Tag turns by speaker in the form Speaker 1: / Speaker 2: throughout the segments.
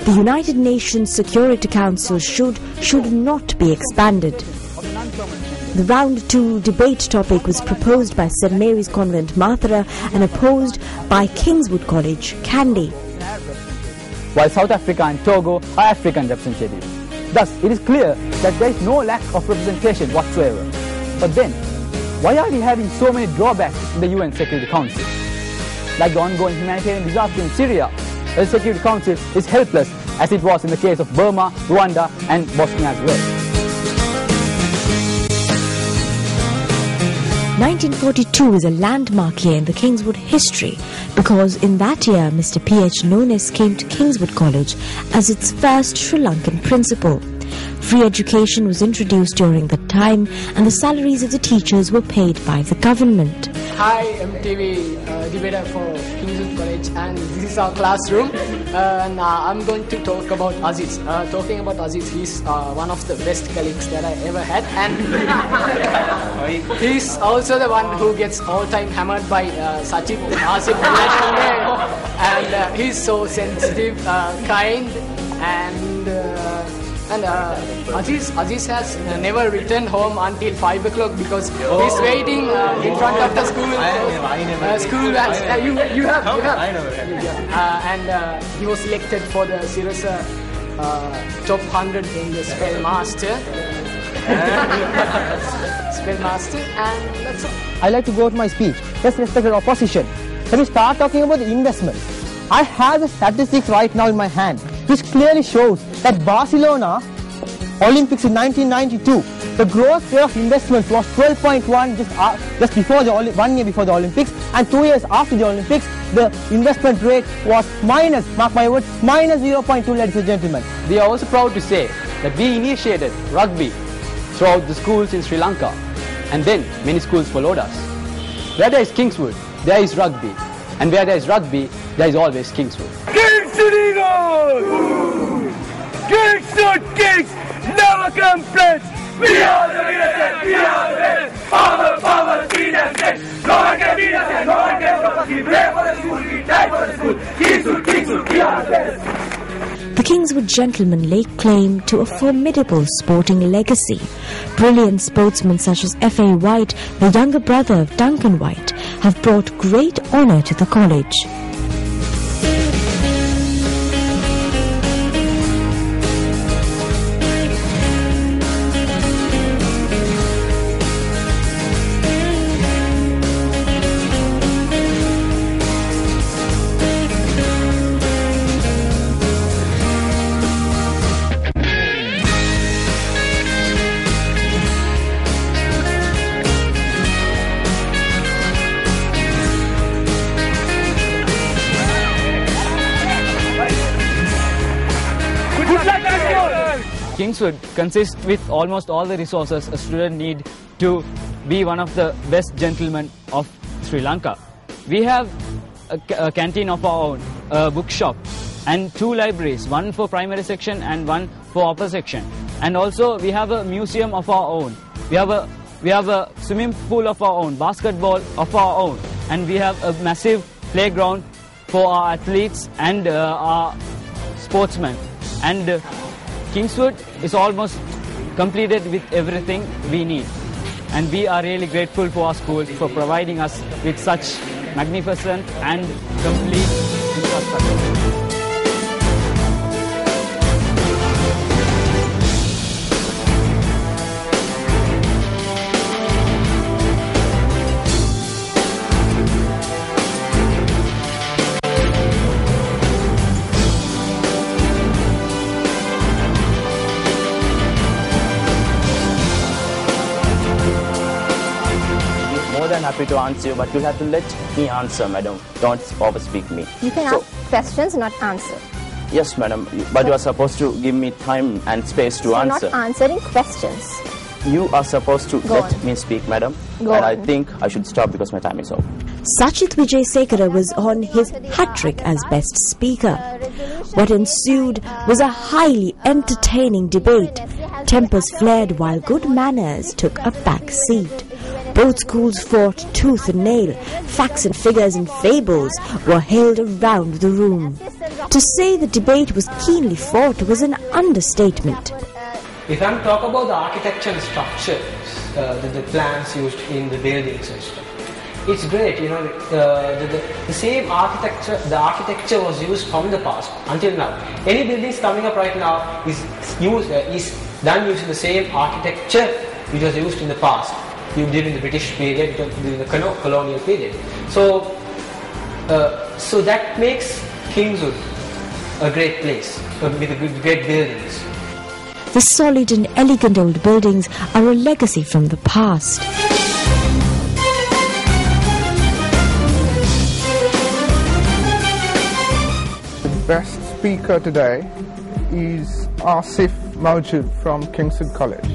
Speaker 1: the United Nations Security Council should not be expanded. The Round 2 debate topic was proposed by St Mary's Convent, Mathura, and opposed by Kingswood College, Kandy.
Speaker 2: While South Africa and Togo are African representatives. Thus, it is clear that there is no lack of representation whatsoever. But then, why are we having so many drawbacks in the UN Security Council? Like the ongoing humanitarian disaster in Syria, the Security Council is helpless, as it was in the case of Burma, Rwanda and Bosnia as well.
Speaker 1: 1942 is a landmark year in the Kingswood history because in that year Mr. P.H. Nunes came to Kingswood College as its first Sri Lankan principal. Free education was introduced during that time and the salaries of the teachers were paid by the government.
Speaker 3: Hi, I'm TV debater for Kingswood College and this is our classroom and I'm going to talk about Aziz. Talking about Aziz, he's one of the best colleagues that I ever had and he's also the one who gets all time hammered by Sachit Asif and he's so sensitive, kind and Aziz has never returned home until 5 o'clock because he's waiting in front of the school. School vans. You have.
Speaker 2: I know.
Speaker 3: And he was selected for the Sirasa top 100 in the Spellmaster. Spellmaster, and that's all.
Speaker 4: I like to go to my speech. Yes, respected opposition. Let me start talking about the investment. I have the statistics right now in my hand, which clearly shows that Barcelona Olympics in 1992, the growth rate of investments was 12.1 just before 1 year before the Olympics, and 2 years after the Olympics, the investment rate was minus, mark my words, minus 0.2, ladies and gentlemen.
Speaker 2: We are also proud to say that we initiated rugby throughout the schools in Sri Lanka, and then many schools followed us. Where there is Kingswood, there is rugby, and where there is rugby, there is always Kingswood.
Speaker 5: Kingswood Eagles! Kingswood Kings never complain! We are the winners! We are the winners! Power, freedom, no one can beat us, no one can stop us. We pray for the school, we die for the school. Kingswood, we are the best!
Speaker 1: The Kingswood gentlemen lay claim to a formidable sporting legacy. Brilliant sportsmen such as F.A. White, the younger brother of Duncan White, have brought great honour to the college.
Speaker 2: Kingswood consists with almost all the resources a student need to be one of the best gentlemen of Sri Lanka. We have a canteen of our own, a bookshop and 2 libraries, one for primary section and one for upper section. And also we have a museum of our own. We have a swimming pool of our own, basketball of our own, and we have a massive playground for our athletes and our sportsmen. And Kingswood is almost completed with everything we need, and we are really grateful for our school for providing us with such magnificent and complete infrastructure.
Speaker 6: Happy to answer you, but you'll have to let me answer, madam. Don't overspeak me.
Speaker 7: You can ask questions, not answer.
Speaker 6: Yes, madam, but you are supposed to give me time and space to answer.
Speaker 7: You're not answering questions.
Speaker 6: You are supposed to let me speak, madam.
Speaker 7: Go
Speaker 6: and
Speaker 7: on.
Speaker 6: I think I should stop because my time is over.
Speaker 1: Sachit Wijayasekara was on his hat-trick as best speaker. What ensued was a highly entertaining debate. Tempers flared while good manners took a back seat. Both schools fought tooth and nail. Facts and figures and fables were hailed around the room. To say the debate was keenly fought was an understatement.
Speaker 8: If I'm talking about the architectural structures, the plans used in the buildings and stuff, it's great, you know, the same architecture, the architecture was used from the past until now. Any buildings coming up right now is done using the same architecture which was used in the past, during the British period, during the colonial period. So that makes Kingswood a great place with great buildings.
Speaker 1: The solid and elegant old buildings are a legacy from the past.
Speaker 9: The best speaker today is Asif Mawjood from Kingswood College.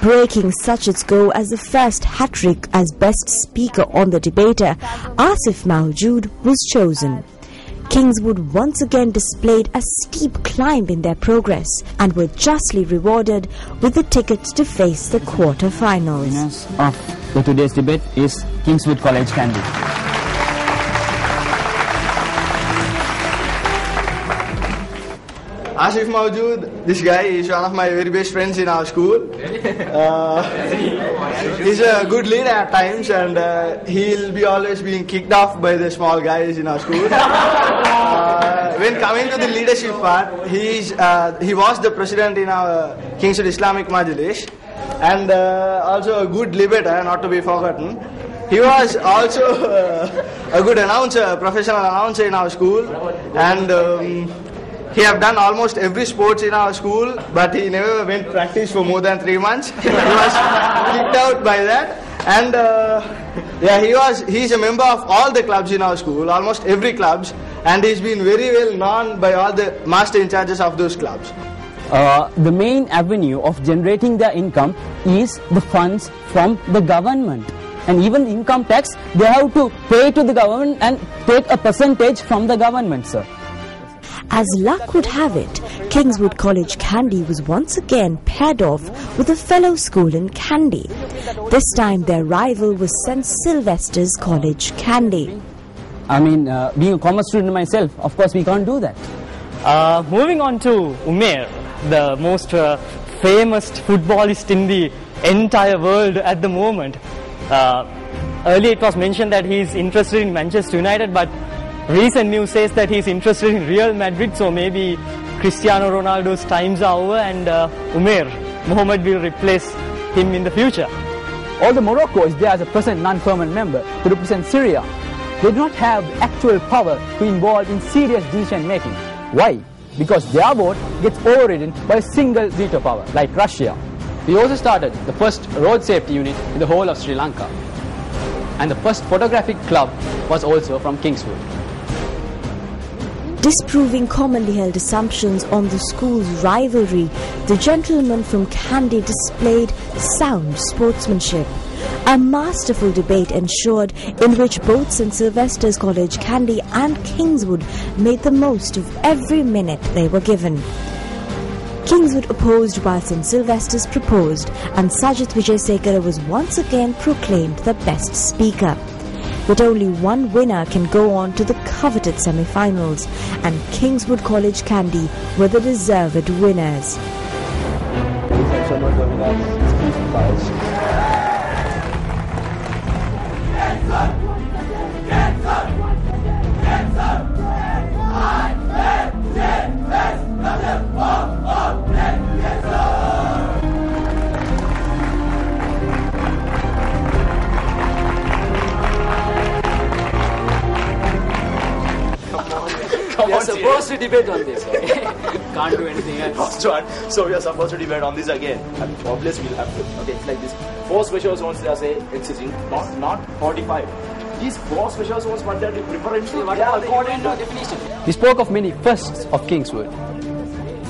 Speaker 1: Breaking Sachit's go as the first hat-trick as best speaker on the debater, Asif Mawjood was chosen. Kingswood once again displayed a steep climb in their progress and were justly rewarded with the tickets to face the quarter-finals.
Speaker 2: Winners of today's debate is Kingswood College Kandy.
Speaker 10: Asif Mawjood, this guy is one of my very best friends in our school. He's a good leader at times, and he'll be always being kicked off by the small guys in our school. When coming to the leadership part, he was the president in our Kingswood Islamic Majlis, and also a good debater, not to be forgotten. He was also a good announcer, professional announcer in our school, and he have done almost every sports in our school, but he never went practice for more than 3 months. He was kicked out by that. And he's a member of all the clubs in our school, almost every clubs, and he's been very well known by all the master in charges of those clubs.
Speaker 2: The main avenue of generating their income is the funds from the government. And even income tax, they have to pay to the government and take a percentage from the government, sir.
Speaker 1: As luck would have it, Kingswood College Kandy was once again paired off with a fellow school in Kandy. This time their rival was St. Sylvester's College Kandy.
Speaker 2: I mean, being a commerce student myself, of course we can't do that.
Speaker 11: Moving on to Umair, the most famous footballist in the entire world at the moment. Earlier it was mentioned that he is interested in Manchester United, but recent news says that he is interested in Real Madrid, so maybe Cristiano Ronaldo's times are over and Umair Mohammed will replace him in the future.
Speaker 12: Although Morocco is there as a present non-permanent member to represent Syria, they do not have actual power to involve in serious decision making. Why? Because their vote gets overridden by a single veto power, like Russia.
Speaker 13: We also started the first road safety unit in the whole of Sri Lanka. And the first photographic club was also from Kingswood.
Speaker 1: Disproving commonly held assumptions on the school's rivalry, the gentleman from Kandy displayed sound sportsmanship. A masterful debate ensured in which both St. Sylvester's College Kandy and Kingswood made the most of every minute they were given. Kingswood opposed while St. Sylvester's proposed, and Sajith Wijayasekara was once again proclaimed the best speaker. But only one winner can go on to the coveted semi-finals, and Kingswood College Kandy were the deserved winners.
Speaker 13: We are supposed to debate on this. Can't do anything else.
Speaker 6: So we are supposed to debate on this again. And obviously we'll have to. Okay, it's like this. 4 special zones they are saying existing, not 45. These 4 special zones, what they are preferentially, what are according to definition.
Speaker 13: We spoke of many firsts of Kingswood.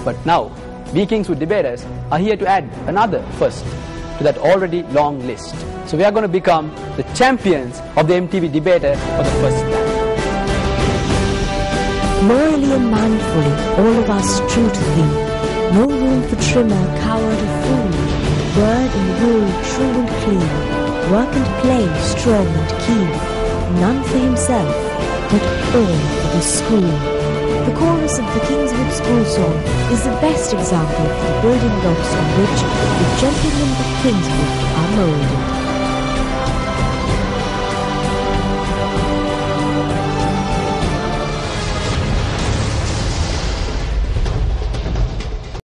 Speaker 13: But now, we Kingswood debaters are here to add another first to that already long list. So we are going to become the champions of the MTV debater for the first time.
Speaker 1: Loyally and manfully, all of us true to thee. No room for trimmer, coward or fool. Word and rule true and clean. Work and play strong and keen. None for himself, but all for the school. The chorus of the Kingswood School song is the best example of the building blocks on which the gentlemen of Kingswood are moulded.